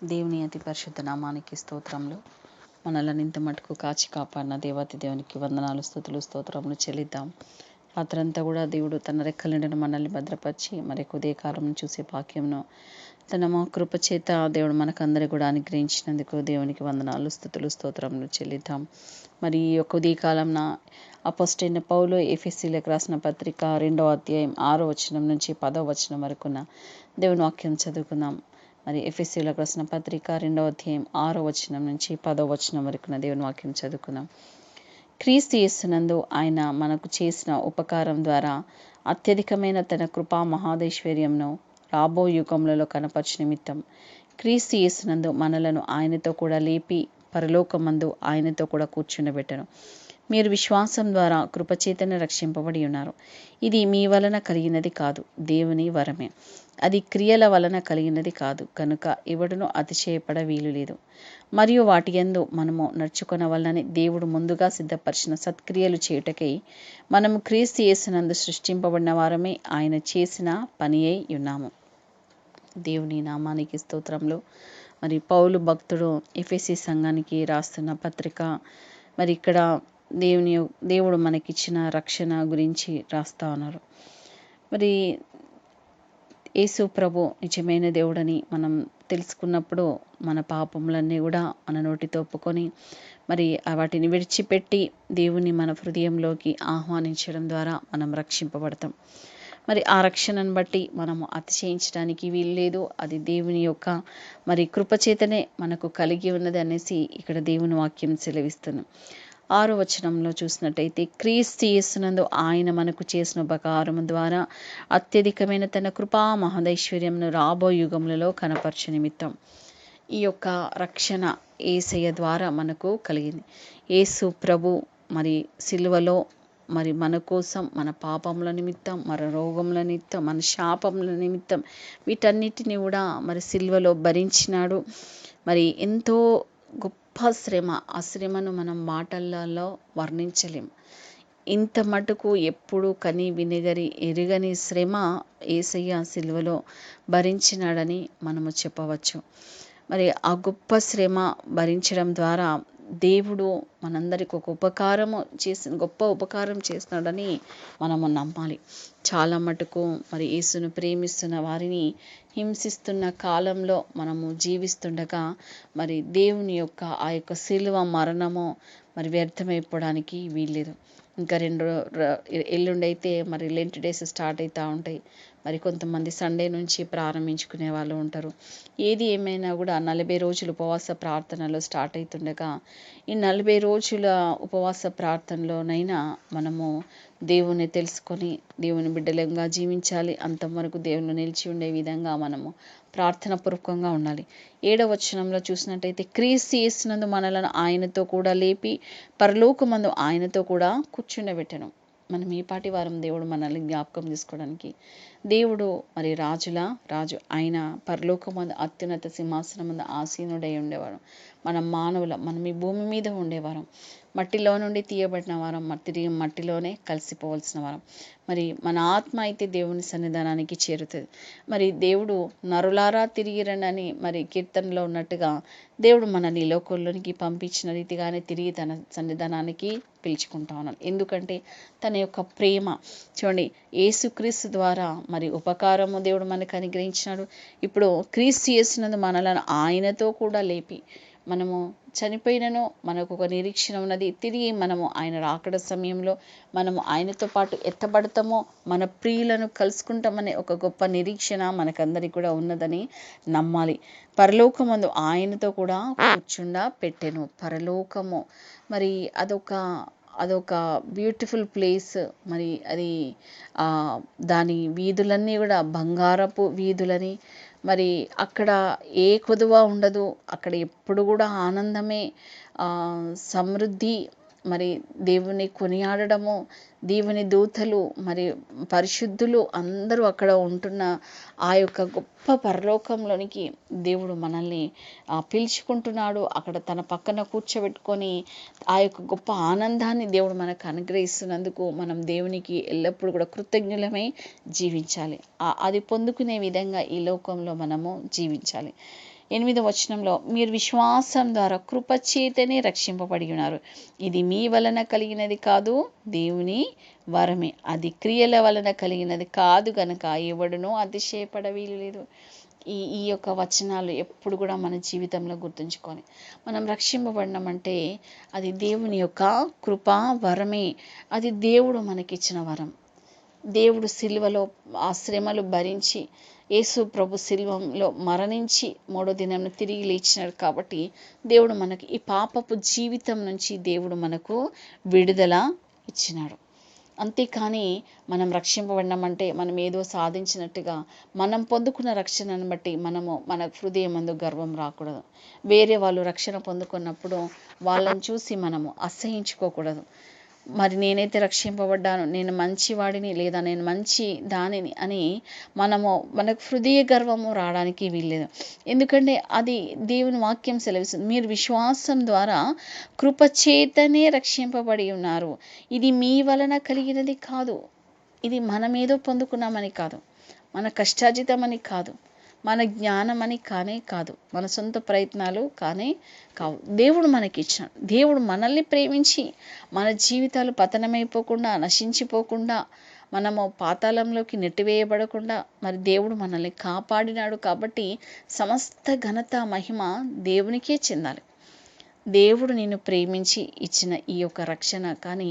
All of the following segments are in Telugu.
దేవుని అతి పరిశుద్ధ నామానికి స్తోత్రములు. మనల్ని ఇంత మటుకు కాచి కాపాడిన దేవాతి దేవునికి వందనాలు, స్తుతులు, స్తోత్రములు చెల్లిద్దాం. రాత్రంతా కూడా దేవుడు తన రెక్కల నిండిన మనల్ని భద్రపరిచి మరి ఉదయకాలం చూసే భాగ్యంను తన మా కృప చేత దేవుడు మనకందరి కూడా అనుగ్రహించినందుకు దేవునికి వందనాలు, స్తుతులు, స్తోత్రములు చెల్లిద్దాం. మరి ఈ యొక్క ఉదయకాలంన అపోస్తలుడైన పౌలు ఎఫెసీయులకు రాసిన పత్రిక 2వ అధ్యాయం 6వ వచనం నుంచి 10వ వచనం వరకున్న దేవుని వాక్యం చదువుకుందాం. మరి ఎఫెసీయులకు రాసిన పత్రిక 2వ అధ్యాయం 6వ వచనం నుంచి 10వ వచనం వరకున్న దేవుని వాక్యం చదువుకుందాం. క్రీస్తు యేసునందు ఆయన మనకు చేసిన ఉపకారం ద్వారా అత్యధికమైన తన కృపా మహాదైశ్వర్యంను రాబో యుగములలో కనపరచు నిమిత్తం క్రీస్తు యేసునందు మనలను ఆయనతో కూడా లేపి పరలోకమందు ఆయనతో కూడా కూర్చుండబెట్టను. మీరు విశ్వాసం ద్వారా కృపచేతనే రక్షింపబడి ఉన్నారు. ఇది మీ వలన కలిగినది కాదు, దేవుని వరమే. అది క్రియల వలన కలిగినది కాదు, కనుక ఎవడునూ అతిశయపడ వీలు లేదు. మరియు వాటి యందు మనము నడుచుకొనవలనని దేవుడు ముందుగా సిద్ధపరిచిన సత్క్రియలు చేయుటకై మనము క్రీస్తు యేసునందు సృష్టింపబడిన వారమే, ఆయన చేసిన పని అయి ఉన్నాము. దేవుని నామానికి స్తోత్రములు. మరి పౌలు భక్తుడు ఎఫెసీ సంఘానికి రాస్తున్న పత్రిక, మరి ఇక్కడ దేవుడు మనకిచ్చిన రక్షణ గురించి రాస్తా ఉన్నారు. మరి యేసు ప్రభు నిజమైన దేవుడని మనం తెలుసుకున్నప్పుడు మన పాపములన్నీ కూడా మన నోటితో ఒప్పుకొని మరి వాటిని విడిచిపెట్టి దేవుని మన హృదయంలోకి ఆహ్వానించడం ద్వారా మనం రక్షింపబడతాం. మరి ఆ రక్షణను బట్టి మనము అతిశయించడానికి వీల్లేదు. అది దేవుని యొక్క మరి కృపచేతనే మనకు కలిగి ఉన్నది అనేసి ఇక్కడ దేవుని వాక్యం సెలవిస్తున్నాం. 6వ వచనంలో చూసినట్టయితే క్రీస్తు యేసునందు ఆయన మనకు చేసిన ఉపకారము ద్వారా అత్యధికమైన తన కృపా మహదైశ్వర్యంను రాబో యుగములలో కనపరచు నిమిత్తం. ఈ యొక్క రక్షణ యేసయ్య ద్వారా మనకు కలిగింది. యేసు ప్రభు మరి సిలువలో మరి మన కోసం మన పాపముల నిమిత్తం, మన రోగముల నిమిత్తం, మన శాపముల నిమిత్తం వీటన్నిటిని కూడా మరి సిలువలో భరించినాడు. మరి ఎంతో గొప్ప శ్రమ, ఆ శ్రమను మనం మాటలలో వర్ణించలేం. ఇంత మటుకు ఎప్పుడు కని వినిగరి ఎరుగని శ్రమ యేసయ్య సిలువలో భరించినాడని మనము చెప్పవచ్చు. మరి ఆ గొప్ప శ్రమ భరించడం ద్వారా దేవుడు మనందరికి ఒక గొప్ప ఉపకారం చేస్తున్నాడని మనము నమ్మాలి. చాలా మటుకు మరి యేసును ప్రేమిస్తున్న వారిని హింసిస్తున్న కాలంలో మనము జీవిస్తుండగా మరి దేవుని యొక్క ఆ యొక్క సిలువ మరణము మరి వ్యర్థమైపోవడానికి వీల్లేదు. ఇంకా ఎల్లుండి అయితే మరి లెంట్ డేస్ స్టార్ట్ అవుతూ ఉంటాయి. మరి కొంతమంది సండే నుంచి ప్రారంభించుకునే వాళ్ళు ఉంటారు. ఏది ఏమైనా కూడా 40 రోజులు ఉపవాస ప్రార్థనలో స్టార్ట్ అవుతుండగా ఈ 40 రోజుల ఉపవాస ప్రార్థనలోనైనా మనము దేవుని తెలుసుకొని దేవుని బిడ్డలంగా జీవించాలి. అంతవరకు దేవుని నిలిచి ఉండే విధంగా మనము ప్రార్థన పూర్వకంగా ఉండాలి. 7వ వచనంలో చూసినట్టయితే క్రీస్తు యేసునందు మనలను ఆయనతో కూడా లేపి పరలోకమందు ఆయనతో కూడా కూర్చుండబెట్టెను. మనం ఈ పాటి వారం దేవుడు మనల్ని జ్ఞాపకం చేసుకోవడానికి దేవుడు మరి రాజు ఆయన పరలోకమందు అత్యున్నత సింహాసనం ముందు ఆసీనుడై ఉండేవాడు. మనం ఈ భూమి మీద ఉండేవారం, మట్టిలో నుండి తీయబడిన వారం, తిరిగి మట్టిలోనే కలిసిపోవలసిన వారం. మరి మన ఆత్మ అయితే దేవుని సన్నిధానానికి చేరుతుంది. మరి దేవుడు నరులారా తిరిగి రండని మరి కీర్తనలో ఉన్నట్టుగా దేవుడు మనల్ని లోకంలోనికి పంపించిన రీతిగానే తిరిగి తన సన్నిధానానికి పిలుచుకుంటా ఉన్నాడు. ఎందుకంటే తన యొక్క ప్రేమ చూడండి, యేసుక్రీస్తు ద్వారా మరి ఉపకారము దేవుడు మనకు అనుగ్రహించినాడు. ఇప్పుడు క్రీస్తు యేసునందు మనలను ఆయనతో కూడా లేపి మనము చనిపోయినను మనకు ఒక నిరీక్షణ ఉన్నది. తిరిగి మనము ఆయన రాకడ సమయంలో మనము ఆయనతో పాటు ఎత్తబడతామో, మన ప్రియులను కలుసుకుంటామనే ఒక గొప్ప నిరీక్షణ మనకందరికి కూడా ఉన్నదని నమ్మాలి. పరలోకమందు ఆయనతో కూడా కూర్చుండబెట్టెను. పరలోకము మరి అదొక బ్యూటిఫుల్ ప్లేస్. మరి అది దాని వీధులన్నీ కూడా బంగారపు వీధులని, మరి అక్కడ ఏ కొదువ ఉండదు. అక్కడ ఎప్పుడు కూడా ఆనందమే, సమృద్ధి, మరి దేవుని కొనియాడడము, దేవుని దూతలు మరి పరిశుద్ధులు అందరూ అక్కడ ఉంటున్న ఆ యొక్క గొప్ప పరలోకంలోనికి దేవుడు మనల్ని పిలుచుకుంటున్నాడు. అక్కడ తన పక్కన కూర్చోబెట్టుకొని ఆ యొక్క గొప్ప ఆనందాన్ని దేవుడు మనకు అనుగ్రహిస్తున్నందుకు మనం దేవునికి ఎల్లప్పుడూ కూడా కృతజ్ఞులమై జీవించాలి. అది పొందుకునే విధంగా ఈ లోకంలో మనము జీవించాలి. 8వ వచనంలో మీరు విశ్వాసం ద్వారా కృపచేతనే రక్షింపబడి ఉన్నారు. ఇది మీ వలన కలిగినది కాదు, దేవుని వరమే. అది క్రియల వలన కలిగినది కాదు గనక ఎవడునూ అతిశయపడ వీలు లేదు. ఈ యొక్క వచనాలు ఎప్పుడు కూడా మన జీవితంలో గుర్తుంచుకొని, మనం రక్షింపబడినామంటే అది దేవుని యొక్క కృప వరమే. అది దేవుడు మనకిచ్చిన వరం. దేవుడు సిలువలో ఆ శ్రమలు భరించి యేసు ప్రభు సిలువలో మరణించి 3వ దినం తిరిగి లేచినాడు కాబట్టి దేవుడు మనకి ఈ పాపపు జీవితం నుంచి దేవుడు మనకు విడుదల ఇచ్చినాడు. అంతేకాని మనం రక్షింపబడినామంటే మనం ఏదో సాధించినట్టుగా మనం పొందుకున్న రక్షణను బట్టి మన హృదయమందు గర్వం రాకూడదు. వేరే వాళ్ళు రక్షణ పొందుకున్నప్పుడు వాళ్ళని చూసి మనము అసహించుకోకూడదు. మరి నేనైతే రక్షింపబడ్డాను, నేను మంచివాడిని లేదా నేను మంచి దానిని అని మనకు హృదయ గర్వము రావడానికి వీల్లేదు. ఎందుకంటే అది దేవుని వాక్యం సెలవిస్తుంది, మీరు విశ్వాసం ద్వారా కృపచేతనే రక్షింపబడి ఉన్నారు. ఇది మీ వలన కలిగినది కాదు. ఇది మనమేదో పొందుకున్నామని కాదు, మన కష్టార్జితమని కాదు, మన జ్ఞానమని కానే కాదు, మన సొంత ప్రయత్నాలు కానే కావు. దేవుడు మనకి ఇచ్చాడు. దేవుడు మనల్ని ప్రేమించి మన జీవితాలు పతనమైపోకుండా, నశించిపోకుండా, మనము పాతాళంలోకి నెట్టివేయబడకుండా మరి దేవుడు మనల్ని కాపాడినాడు. కాబట్టి సమస్త ఘనత మహిమ దేవునికే చెందాలి. దేవుడు నిన్ను ప్రేమించి ఇచ్చిన ఈ యొక్క రక్షణ కానీ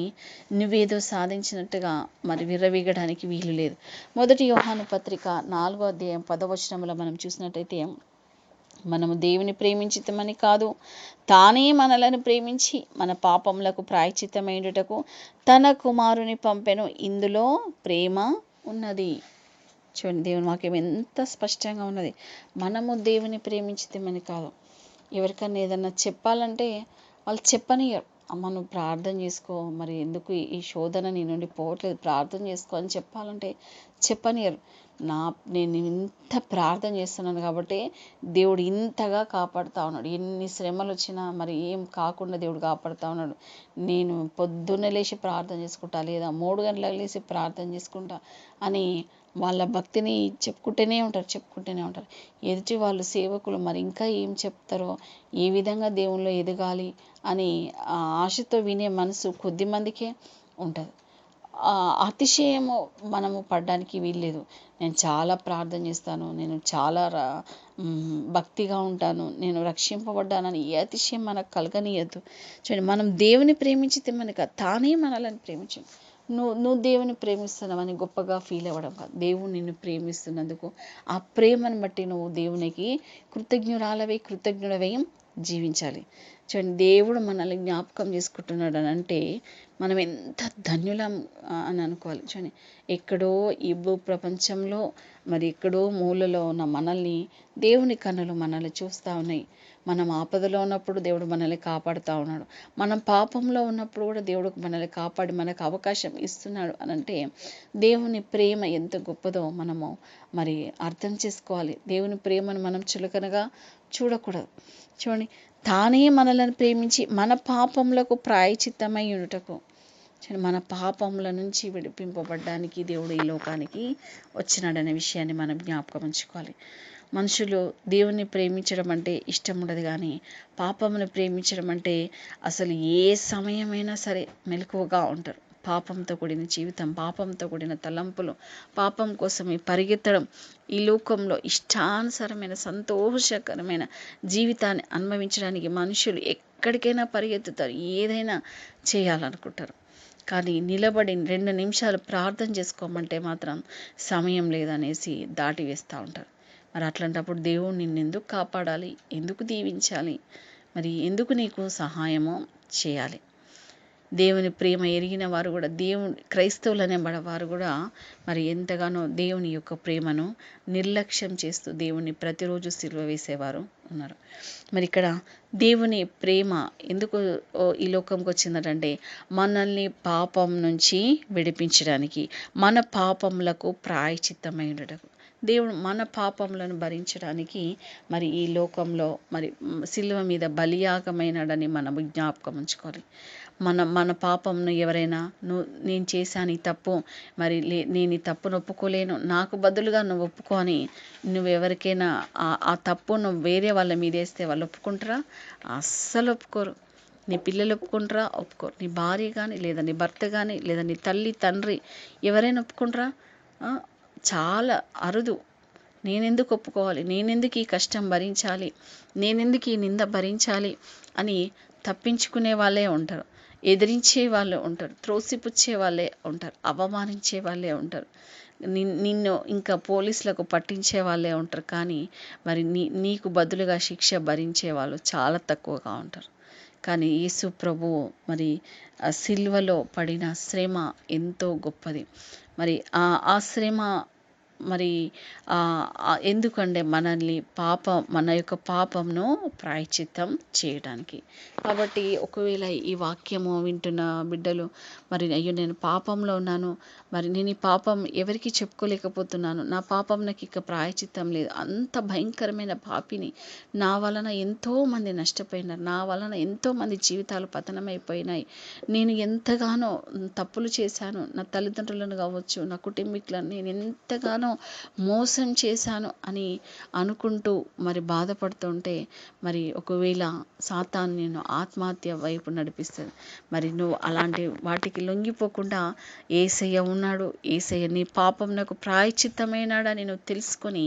నువ్వేదో సాధించినట్టుగా మరి విర్రవీగడానికి వీలు లేదు. 1 యోహాను పత్రిక 4వ అధ్యాయం 10వ వచనంలో మనం చూసినట్టయితే, మనము దేవుని ప్రేమించితమని కాదు, తానే మనలను ప్రేమించి మన పాపములకు ప్రాయశ్చిత్తమైనటకు తన కుమారుని పంపెను, ఇందులో ప్రేమ ఉన్నది. చూడండి, దేవుని వాక్యం ఎంత స్పష్టంగా ఉన్నది. మనము దేవుని ప్రేమించితమని కాదు. ఎవరికన్నా ఏదన్నా చెప్పాలంటే వాళ్ళు చెప్పనియరు. అమ్మ నువ్వు ప్రార్థన చేసుకో, మరి ఎందుకు ఈ శోధన నీ నుండి పోవట్లేదు, ప్రార్థన చేసుకో అని చెప్పాలంటే చెప్పనియరు. నేను ఇంత ప్రార్థన చేస్తున్నాను కాబట్టి దేవుడు ఇంతగా కాపాడుతూ ఉన్నాడు. ఎన్ని శ్రమలు వచ్చినా మరి ఏం కాకుండా దేవుడు కాపాడుతూ ఉన్నాడు. నేను పొద్దున్నే లేచి ప్రార్థన చేసుకుంటా, లేదా 3 గంటలకు లేచి ప్రార్థన చేసుకుంటా అని వాళ్ళ భక్తిని చెప్పుకుంటూనే ఉంటారు. ఎదుటి వాళ్ళు సేవకులు మరి ఇంకా ఏం చెప్తారో, ఏ విధంగా దేవునిలో ఎదగాలి అని ఆశతో వినే మనసు కొద్ది మందికే ఉంటుంది. అతిశయము మనము పడడానికి వీల్లేదు. నేను చాలా ప్రార్థన చేస్తాను, నేను చాలా భక్తిగా ఉంటాను, నేను రక్షింపబడ్డానని ఏ అతిశయం మనకు కలగనీయద్దు. చూడండి, మనం దేవుని ప్రేమించితే మనకు తానే మనల్ని ప్రేమించండి. నువ్వు దేవుని ప్రేమిస్తున్నావని గొప్పగా ఫీల్ అవ్వడం కాదు. దేవుడు నిన్ను ప్రేమిస్తున్నందుకు ఆ ప్రేమను బట్టి నువ్వు దేవునికి కృతజ్ఞుడవై జీవించాలి. చూడండి, దేవుడు మనల్ని జ్ఞాపకం చేసుకుంటున్నాడు అని అంటే మనం ఎంత ధన్యులం అని అనుకోవాలి. చూడండి, ఎక్కడో ఈ భూ ప్రపంచంలో మరి ఎక్కడో మూలలో ఉన్న మనల్ని దేవుని కన్నులు మనల్ని చూస్తూ ఉన్నాయి. మనం ఆపదలో ఉన్నప్పుడు దేవుడు మనల్ని కాపాడుతూ ఉన్నాడు. మనం పాపంలో ఉన్నప్పుడు కూడా దేవుడు మనల్ని కాపాడి మనకు అవకాశం ఇస్తున్నాడు అని అంటే దేవుని ప్రేమ ఎంత గొప్పదో మనము మరి అర్థం చేసుకోవాలి. దేవుని ప్రేమను మనం చులకనగా చూడకూడదు. చూడండి, తానే మనలను ప్రేమించి మన పాపములకు ప్రాయశ్చిత్తమై ఉండుటకు, మన పాపముల నుంచి విడిపింపబడ్డానికి దేవుడు ఈ లోకానికి వచ్చినాడనే విషయాన్ని మనం జ్ఞాపకం ఉంచుకోవాలి. మనుషులు దేవుని ప్రేమించడం అంటే ఇష్టం ఉండదు, కానీ పాపమును ప్రేమించడం అంటే అసలు ఏ సమయమైనా సరే మెలకువగా ఉంటారు. పాపంతో కూడిన జీవితం, పాపంతో కూడిన తలంపులు, పాపం కోసమే పరిగెత్తడం, ఈ లోకంలో ఇష్టానుసారమైన సంతోషకరమైన జీవితాన్ని అనుభవించడానికి మనుషులు ఎక్కడికైనా పరిగెత్తుతారు, ఏదైనా చేయాలనుకుంటారు. కానీ నిలబడి 2 నిమిషాలు ప్రార్థన చేసుకోమంటే మాత్రం సమయం లేదనేసి దాటి వేస్తూ ఉంటారు. మరి అట్లాంటప్పుడు దేవుడు నిన్ను ఎందుకు కాపాడాలి, ఎందుకు దీవించాలి, మరి ఎందుకు నీకు సహాయము చేయాలి? దేవుని ప్రేమ ఎరిగిన వారు కూడా, క్రైస్తవులు అనేవారు కూడా మరి ఎంతగానో దేవుని యొక్క ప్రేమను నిర్లక్ష్యం చేస్తూ దేవుని ప్రతిరోజు సిలువ వేసేవారు ఉన్నారు. మరి ఇక్కడ దేవుని ప్రేమ ఎందుకు ఈ లోకంకి వచ్చిందంటే మనల్ని పాపం నుంచి విడిపించడానికి, మన పాపములకు ప్రాయశ్చిత్తమై ఉండటకు. దేవుడు మన పాపములను భరించడానికి మరి ఈ లోకంలో మరి సిలువ మీద బలియాగమైనాడని మనము జ్ఞాపకం ఉంచుకోవాలి. మన పాపంను ఎవరైనా నేను చేశాను ఈ తప్పు, మరి నేను ఈ తప్పును ఒప్పుకోలేను, నాకు బదులుగా నువ్వు ఒప్పుకో అని నువ్వెవరికైనా ఆ తప్పు నువ్వు వేరే వాళ్ళ మీద వేస్తే వాళ్ళు ఒప్పుకుంటారా? అస్సలు ఒప్పుకోరు. నీ పిల్లలు ఒప్పుకుంటారా? ఒప్పుకోరు. నీ భార్య కానీ, లేదా నీ భర్త కానీ, లేదా నీ తల్లి తండ్రి ఎవరైనా ఒప్పుకుంటారా? చాలా అరుదు. నేనెందుకు ఒప్పుకోవాలి, నేనెందుకు ఈ కష్టం భరించాలి, నేనెందుకు ఈ నింద భరించాలి అని తప్పించుకునే వాళ్ళే ఉంటారు, ఎదిరించే వాళ్ళు ఉంటారు, త్రోసిపుచ్చే వాళ్ళే ఉంటారు, అవమానించే వాళ్ళే ఉంటారు, నిన్ను ఇంకా పోలీసులకు పట్టించే వాళ్ళే ఉంటారు. కానీ మరి నీకు బదులుగా శిక్ష భరించే వాళ్ళు చాలా తక్కువగా ఉంటారు. కానీ యేసు ప్రభువు మరి ఆ సిలువలో పడిన శ్రమ ఎంతో గొప్పది. మరి ఆ శ్రమ మరి ఎందుకంటే మనల్ని మన యొక్క పాపంను ప్రాయశ్చిత్తం చేయడానికి. కాబట్టి ఒకవేళ ఈ వాక్యము వింటున్న బిడ్డలు మరి అయ్యో నేను పాపంలో ఉన్నాను, మరి నేను ఈ పాపం ఎవరికి చెప్పుకోలేకపోతున్నాను, నా పాపం నాకు ఇక ప్రాయశ్చిత్తం లేదు, అంత భయంకరమైన పాపిని, నా వలన ఎంతోమంది నష్టపోయినారు, నా వలన ఎంతోమంది జీవితాలు పతనమైపోయినాయి, నేను ఎంతగానో తప్పులు చేశాను, నా తల్లిదండ్రులను కావచ్చు, నా కుటుంబీకులను నేను ఎంతగానో మోసం చేశాను అని అనుకుంటూ మరి బాధపడుతుంటే మరి ఒకవేళ సాతాను నిన్ను ఆత్మహత్య వైపు నడిపిస్తుంది. మరి నువ్వు అలాంటి వాటికి లొంగిపోకుండా యేసయ్య ఉన్నాడు, యేసయ్య నీ పాపం నాకు ప్రాయశ్చిత్తమైనాడని నువ్వు తెలుసుకొని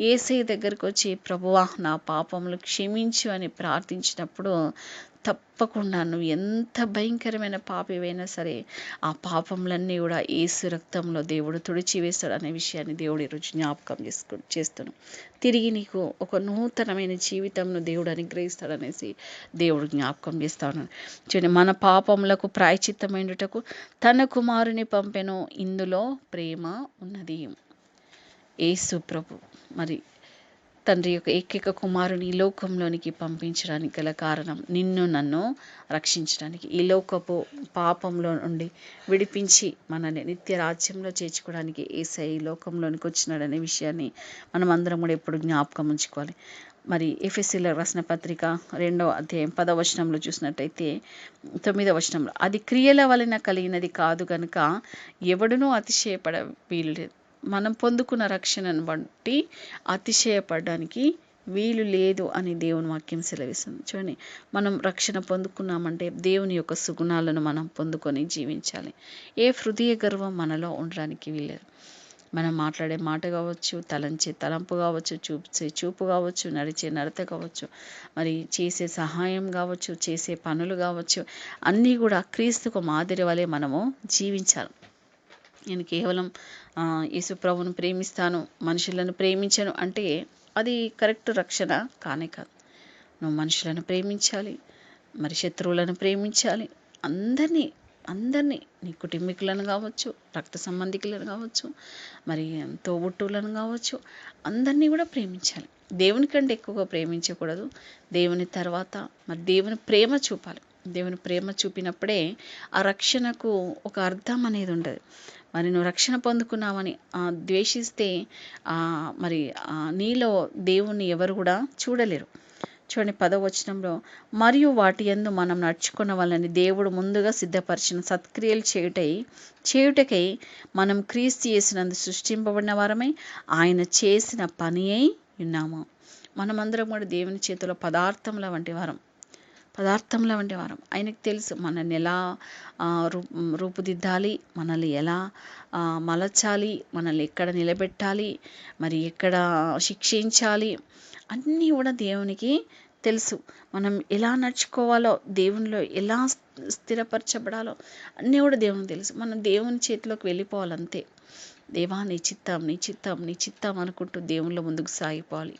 యేసయ్య దగ్గరికి వచ్చి ప్రభువా నా పాపములు క్షమించు అని ప్రార్థించినప్పుడు తప్పకుండా నువ్వు ఎంత భయంకరమైన పాపివైనా సరే ఆ పాపములన్నీ కూడా యేసు రక్తంలో దేవుడు తుడిచివేస్తాడు అనే విషయాన్ని దేవుడు ఈరోజు జ్ఞాపకం చేస్తున్నాను. తిరిగి నీకు ఒక నూతనమైన జీవితంను దేవుడు అనుగ్రహిస్తాడనేసి దేవుడు జ్ఞాపకం చేస్తాను. చూడండి, మన పాపములకు ప్రాయశ్చిత్తమైనటకు తన కుమారుని పంపెను, ఇందులో ప్రేమ ఉన్నది. యేసు ప్రభు మరి తండ్రి యొక్క ఏకైక కుమారుని ఈ లోకంలోనికి పంపించడానికి గల కారణం నిన్ను నన్ను రక్షించడానికి, ఈ లోకపు పాపంలో నుండి విడిపించి మనల్ని నిత్య రాజ్యంలో చేర్చుకోవడానికి యేసయ్య ఈ లోకంలోనికి వచ్చినాడనే విషయాన్ని మనం అందరం కూడా ఎప్పుడు జ్ఞాపకం ఉంచుకోవాలి. మరి ఎఫెసీయులకు రాసిన పత్రిక 2వ అధ్యాయం 10వ వచనంలో చూసినట్టయితే 9వ వచనంలో అది క్రియల వలన కలిగినది కాదు కనుక ఎవడునూ అతిశయపడ వీలులేదు. మనం పొందుకున్న రక్షణను బట్టి అతిశయపడడానికి వీలు లేదు అని దేవుని వాక్యం సెలవిస్తుంది. చూడండి, మనం రక్షణ పొందుకున్నామంటే దేవుని యొక్క సుగుణాలను మనం పొందుకొని జీవించాలి. ఏ హృదయ గర్వం మనలో ఉండడానికి వీలేదు. మనం మాట్లాడే మాట కావచ్చు, తలంచే తలంపు కావచ్చు, చూసే చూపు కావచ్చు, నడిచే నడత కావచ్చు, మరి చేసే సహాయం కావచ్చు, చేసే పనులు కావచ్చు, అన్నీ కూడా క్రీస్తుకు మాదిరి వలె మనము జీవించాలి. నేను కేవలం యేసు ప్రభువును ప్రేమిస్తాను, మనుషులను ప్రేమించను అంటే అది కరెక్ట్ రక్షణ కానే కాదు. నువ్వు మనుషులను ప్రేమించాలి, మరి శత్రువులను ప్రేమించాలి, అందరినీ నీ కుటుంబీకులను కావచ్చు, రక్త సంబంధికులను కావచ్చు, మరి తోబుట్టువులను కావచ్చు, అందరినీ కూడా ప్రేమించాలి. దేవుని కంటే ఎక్కువగా ప్రేమించకూడదు. దేవుని తర్వాత మరి దేవుని ప్రేమ చూపాలి. దేవుని ప్రేమ చూపినప్పుడే ఆ రక్షణకు ఒక అర్థం అనేది ఉండదు. మరి నువ్వు రక్షణ పొందుకున్నావని ద్వేషిస్తే మరి నీలో దేవుణ్ణి ఎవరు కూడా చూడలేరు. చూడండి 10వ వచనంలో మరియు వాటి యందు మనం నడుచుకున్న వాళ్ళని దేవుడు ముందుగా సిద్ధపరిచిన సత్క్రియలు చేయుటకై మనం క్రీస్తు యేసునందు సృష్టింపబడిన వారమై ఆయన చేసిన పని అయి ఉన్నాము. మనమందరం కూడా దేవుని చేతిలో పదార్థముల వంటి వారం. ఆయనకు తెలుసు మనల్ని ఎలా రూపుదిద్దాలి, మనల్ని ఎలా మలచాలి, మనల్ని ఎక్కడ నిలబెట్టాలి, మరి ఎక్కడ శిక్షించాలి, అన్నీ కూడా దేవునికి తెలుసు. మనం ఎలా నడుచుకోవాలో, దేవునిలో ఎలా స్థిరపరచబడాలో అన్నీ కూడా దేవునికి తెలుసు. మనం దేవుని చేతిలోకి వెళ్ళిపోవాలంతే. దేవా నీ చిత్తం అనుకుంటూ దేవునిలో ముందుకు సాగిపోవాలి.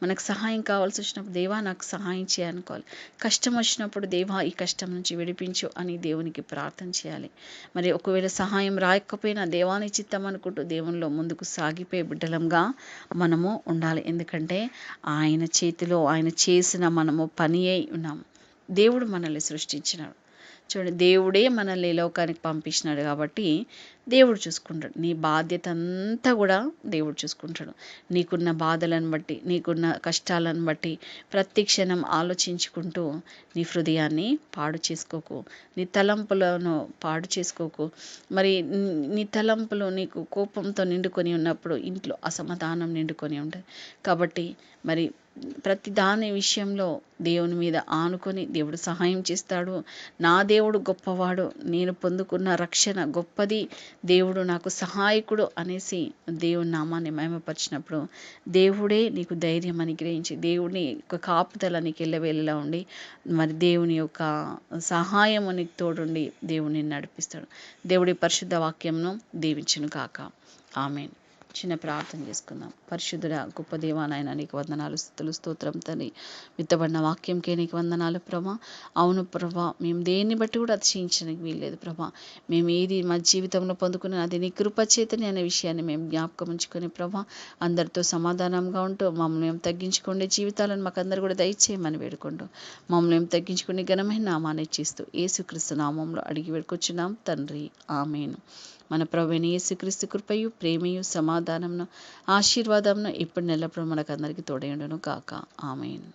మనకు సహాయం కావాల్సి వచ్చినప్పుడు దేవా నాకు సహాయం చేయనుకోవాలి. కష్టం వచ్చినప్పుడు దేవా ఈ కష్టం నుంచి విడిపించు అని దేవునికి ప్రార్థన చేయాలి. మరి ఒకవేళ సహాయం రాకపోయినా దేవాని చిత్తం అనుకుంటూ దేవునిలో ముందుకు సాగిపోయే బిడ్డలంగా మనము ఉండాలి. ఎందుకంటే ఆయన చేతిలో ఆయన చేసిన మనము పని అయి ఉన్నాము. దేవుడు మనల్ని సృష్టించినాడు. చూడండి, దేవుడే మనల్ని ఈ లోకానికి పంపించినాడు కాబట్టి దేవుడు చూసుకుంటాడు. నీ బాధ్యత అంతా కూడా దేవుడు చూసుకుంటాడు. నీకున్న బాధలను బట్టి, నీకున్న కష్టాలను బట్టి ప్రతి క్షణం ఆలోచించుకుంటూ నీ హృదయాన్ని పాడు చేసుకోకు, నీ తలంపులను పాడు చేసుకోకు. మరి నీ తలంపులు నీకు కోపంతో నిండుకొని ఉన్నప్పుడు ఇంట్లో అసమాధానం నిండుకొని ఉంటుంది. కాబట్టి మరి ప్రతి దాని విషయంలో దేవుని మీద ఆనుకొని దేవుడు సహాయం చేస్తాడు. నా దేవుడు గొప్పవాడు, నేను పొందుకున్న రక్షణ గొప్పది, దేవుడు నాకు సహాయకుడు అనేసి దేవుని నామాన్ని మహిమపరిచినప్పుడు దేవుడే నీకు ధైర్యం అనుగ్రహించి, దేవుని యొక్క కాపుదల నీకు ఎల్లవేళలా ఉండి, మరి దేవుని యొక్క సహాయము నీకు తోడుండి దేవుని నడిపిస్తాడు. దేవుడి పరిశుద్ధ వాక్యంను దీవించును కాక. ఆమేన్. చిన్న ప్రార్థన చేసుకుందాం. పరిశుద్ధుడా గొప్ప దేవా నాయన, నీకు వందనాలు, స్తుతులు, స్తోత్రం తండ్రి. విత్తబడిన వాక్యంకే నీకు వందనాలు ప్రభా. అవును ప్రభా, మేము దేన్ని బట్టి కూడా అతిశయించడానికి వీల్లేదు ప్రభా. మేము ఏది మా జీవితంలో పొందుకున్న అది నీ కృపచేతని అనే విషయాన్ని మేము జ్ఞాపకం ఉంచుకొని ప్రభా, అందరితో సమాధానంగా ఉంటూ మమ్మల్ని మేము తగ్గించుకునే జీవితాలను మాకందరూ కూడా దయచేయమని వేడుకుంటూ మమ్మల్ని మేము తగ్గించుకునే ఘనమైన నామాన్ని ఇచ్చిస్తూ యేసుక్రీస్తు నామంలో అడిగి వేడుకొచ్చున్నాం తండ్రి. ఆమేన్. మన ప్రభువైన యేసుక్రీస్తు కృపయు, ప్రేమయు, సమాధానమును, ఆశీర్వాదమును ఇప్పుడు నెల్లప్పుడు మనకందరికీ తోడై ఉండును గాక. ఆమేన్.